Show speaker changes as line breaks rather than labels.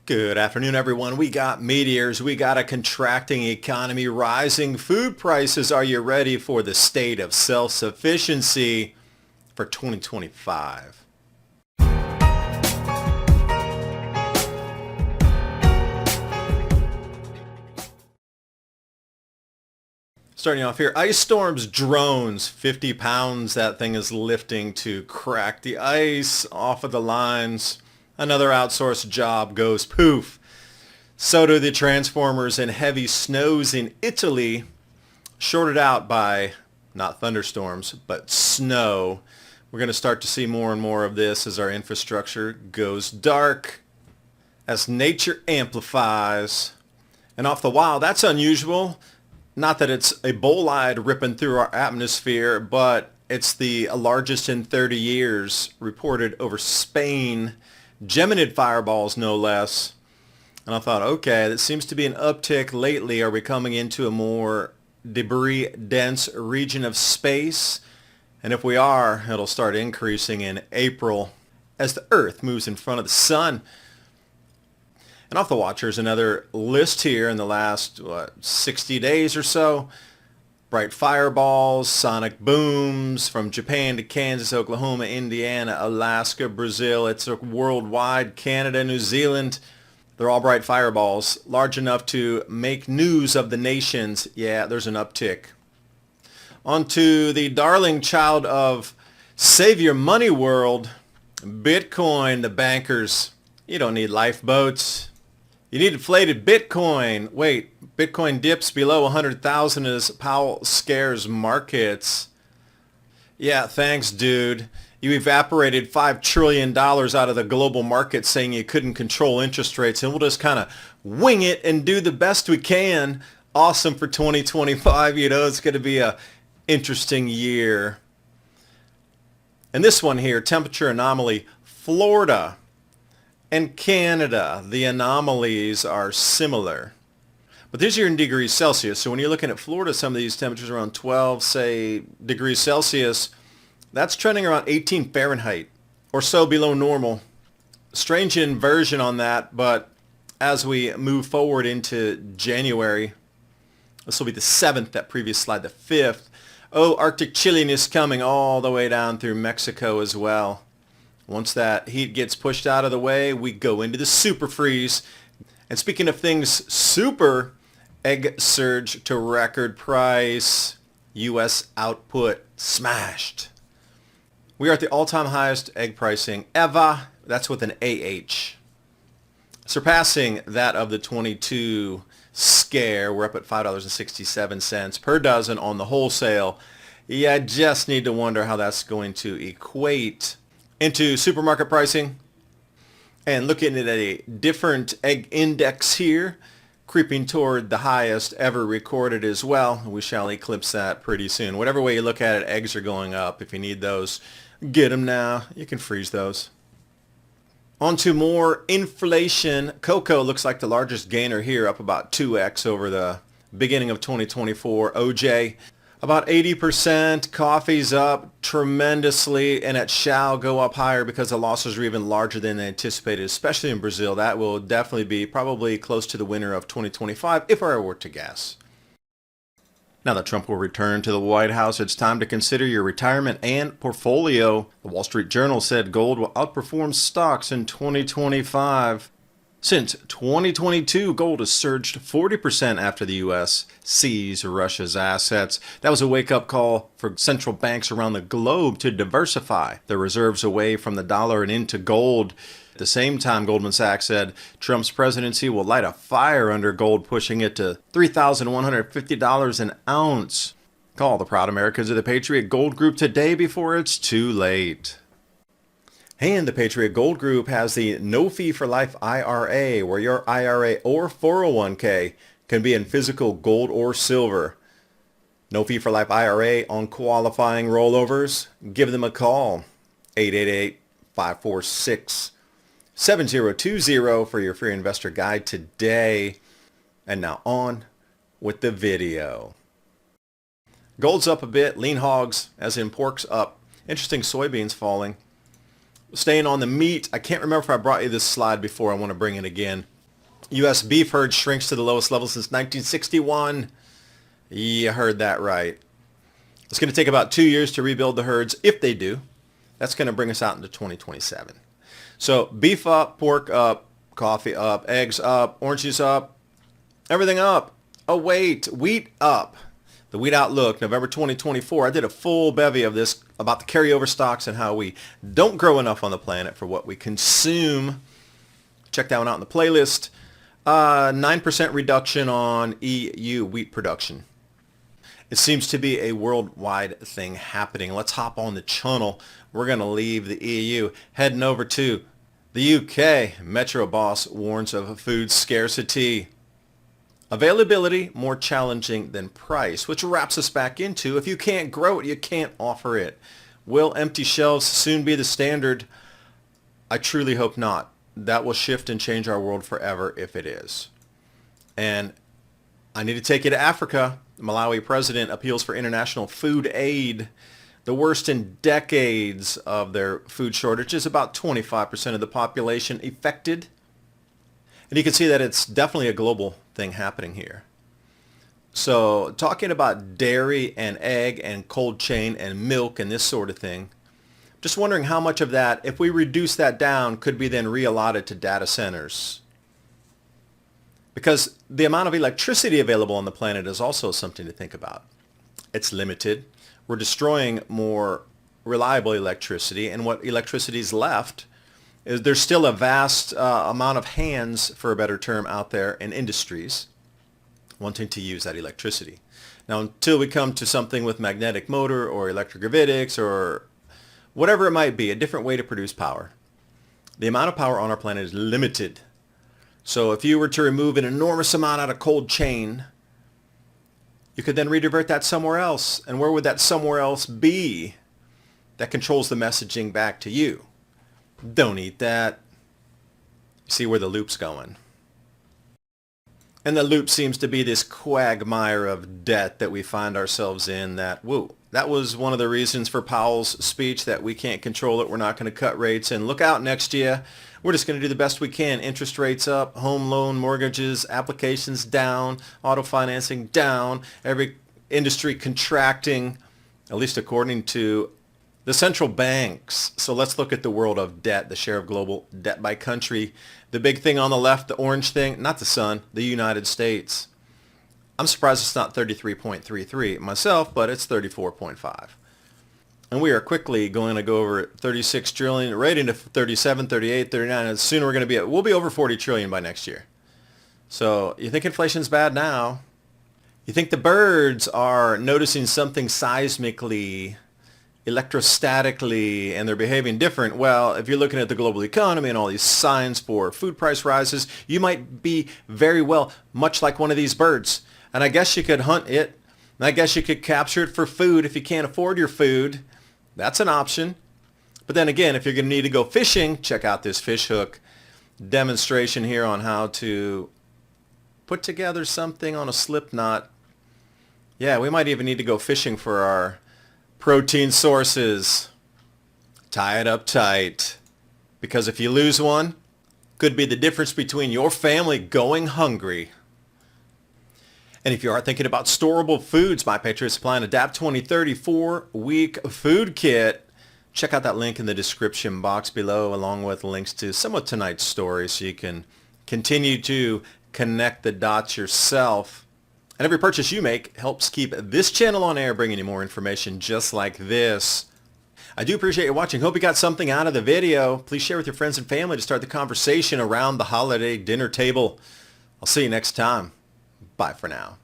Good afternoon, everyone. We got meteors. We got a contracting economy, rising food prices. Are you ready for the state of self-sufficiency for 2025? Starting off here, ice storms, drones, 50 pounds that thing is lifting to crack the ice off of the lines. Another outsourced job goes poof. So do the transformers, and heavy snows in Italy, shorted out by not thunderstorms, but snow. We're going to start to see more and more of this as our infrastructure goes dark, as nature amplifies. And off the wild, that's unusual. Not that it's a bolide ripping through our atmosphere, but it's the largest in 30 years reported over Spain. Geminid fireballs, no less. And I thought, okay, that seems to be an uptick lately. Are we coming into a more debris-dense region of space? And if we are, it'll start increasing in April as the Earth moves in front of the sun. And off the watch, there's another list here in the last 60 days or so. Bright fireballs, sonic booms from Japan to Kansas, Oklahoma, Indiana, Alaska, Brazil. It's worldwide, Canada, New Zealand. They're all bright fireballs, large enough to make news of the nations. Yeah, there's an uptick. On to the darling child of save your money world, Bitcoin, the bankers. You don't need lifeboats. You need inflated Bitcoin. Wait, Bitcoin dips below 100,000 as Powell scares markets. Yeah, thanks, dude. You evaporated $5 trillion out of the global market saying you couldn't control interest rates, and we'll just kind of wing it and do the best we can. Awesome for 2025. You know, it's going to be a interesting year. And this one here, temperature anomaly, Florida and Canada, the anomalies are similar. But these are in degrees Celsius. So when you're looking at Florida, some of these temperatures around 12, say, degrees Celsius, that's trending around 18 Fahrenheit or so below normal. Strange inversion on that, but as we move forward into January, this will be the 7th, that previous slide, the 5th. Oh, Arctic chilliness coming all the way down through Mexico as well. Once that heat gets pushed out of the way, we go into the super freeze. And speaking of things super, egg surge to record price. U.S. output smashed. We are at the all-time highest egg pricing ever. That's with an AH. Surpassing that of the 22 scare. We're up at $5.67 per dozen on the wholesale. Yeah, I just need to wonder how that's going to equate into supermarket pricing. And looking at a different egg index here, creeping toward the highest ever recorded as well. We shall eclipse that pretty soon. Whatever way you look at it, eggs are going up. If you need those, get them now. You can freeze those. On to more inflation. Cocoa looks like the largest gainer here, up about 2x over the beginning of 2024. OJ, about 80%. Coffee's up tremendously, and it shall go up higher because the losses are even larger than anticipated, especially in Brazil. That will definitely be probably close to the winner of 2025 if I were to guess. Now that Trump will return to the White House, it's time to consider your retirement and portfolio. The Wall Street Journal said gold will outperform stocks in 2025. Since 2022, gold has surged 40% after the U.S. seized Russia's assets. That was a wake-up call for central banks around the globe to diversify their reserves away from the dollar and into gold. At the same time, Goldman Sachs said Trump's presidency will light a fire under gold, pushing it to $3,150 an ounce. Call the proud Americans of the Patriot Gold Group today before it's too late. And the Patriot Gold Group has the No Fee for Life IRA, where your IRA or 401k can be in physical gold or silver. No Fee for Life IRA on qualifying rollovers. Give them a call, 888-546-7020 for your free investor guide today. And now on with the video. Gold's up a bit, lean hogs, as in pork's up. Interesting, soybeans falling. Staying on the meat, I can't remember if I brought you this slide before. I want to bring it again. U.S. beef herd shrinks to the lowest level since 1961. You heard that right. It's going to take about 2 years to rebuild the herds. If they do, that's going to bring us out into 2027. So beef up, pork up, coffee up, eggs up, orange juice up, everything up. Oh wait, wheat up. The Wheat Outlook, November 2024. I did a full bevy of this about the carryover stocks and how we don't grow enough on the planet for what we consume. Check that one out in the playlist. 9% reduction on EU wheat production. It seems to be a worldwide thing happening. Let's hop on the channel. We're going to leave the EU, heading over to the UK. Metro Boss warns of food scarcity. Availability more challenging than price, which wraps us back into if you can't grow it, you can't offer it. Will empty shelves soon be the standard? I truly hope not. That will shift and change our world forever if it is. And I need to take you to Africa. The Malawi president appeals for international food aid. The worst in decades of their food shortages, about 25% of the population affected. And you can see that it's definitely a global thing happening here. So talking about dairy and egg and cold chain and milk and this sort of thing, just wondering how much of that, if we reduce that down, could be then reallotted to data centers. Because the amount of electricity available on the planet is also something to think about. It's limited. We're destroying more reliable electricity, and what electricity is left is there's still a vast amount of hands, for a better term, out there in industries wanting to use that electricity. Now, until we come to something with magnetic motor or electrogravitics or whatever it might be, a different way to produce power, the amount of power on our planet is limited. So if you were to remove an enormous amount out of cold chain, you could then redivert that somewhere else. And where would that somewhere else be that controls the messaging back to you? Don't eat that. See where the loop's going. And the loop seems to be this quagmire of debt that we find ourselves in. That was one of the reasons for Powell's speech, that we can't control it. We're not going to cut rates. And look out next year. We're just going to do the best we can. Interest rates up, home loan mortgages, applications down, auto financing down, every industry contracting, at least according to the central banks. So let's look at the world of debt, the share of global debt by country. The big thing on the left, the orange thing, not the sun, the United States. I'm surprised it's not 33.33 myself, but it's 34.5. And we are quickly going to go over 36 trillion, right into 37, 38, 39, and soon we'll be over 40 trillion by next year. So you think inflation's bad now? You think the birds are noticing something seismically, electrostatically, and they're behaving different? Well, if you're looking at the global economy and all these signs for food price rises, you might be very well much like one of these birds. And I guess you could hunt it. And I guess you could capture it for food if you can't afford your food. That's an option. But then again, if you're going to need to go fishing, check out this fish hook demonstration here on how to put together something on a slip knot. Yeah, we might even need to go fishing for our protein sources. Tie it up tight. Because if you lose one, could be the difference between your family going hungry. And if you are thinking about storable foods, my Patriot Supply and Adapt 2030 4-week food kit, check out that link in the description box below, along with links to some of tonight's stories so you can continue to connect the dots yourself. And every purchase you make helps keep this channel on air, bringing you more information just like this. I do appreciate you watching. Hope you got something out of the video. Please share with your friends and family to start the conversation around the holiday dinner table. I'll see you next time. Bye for now.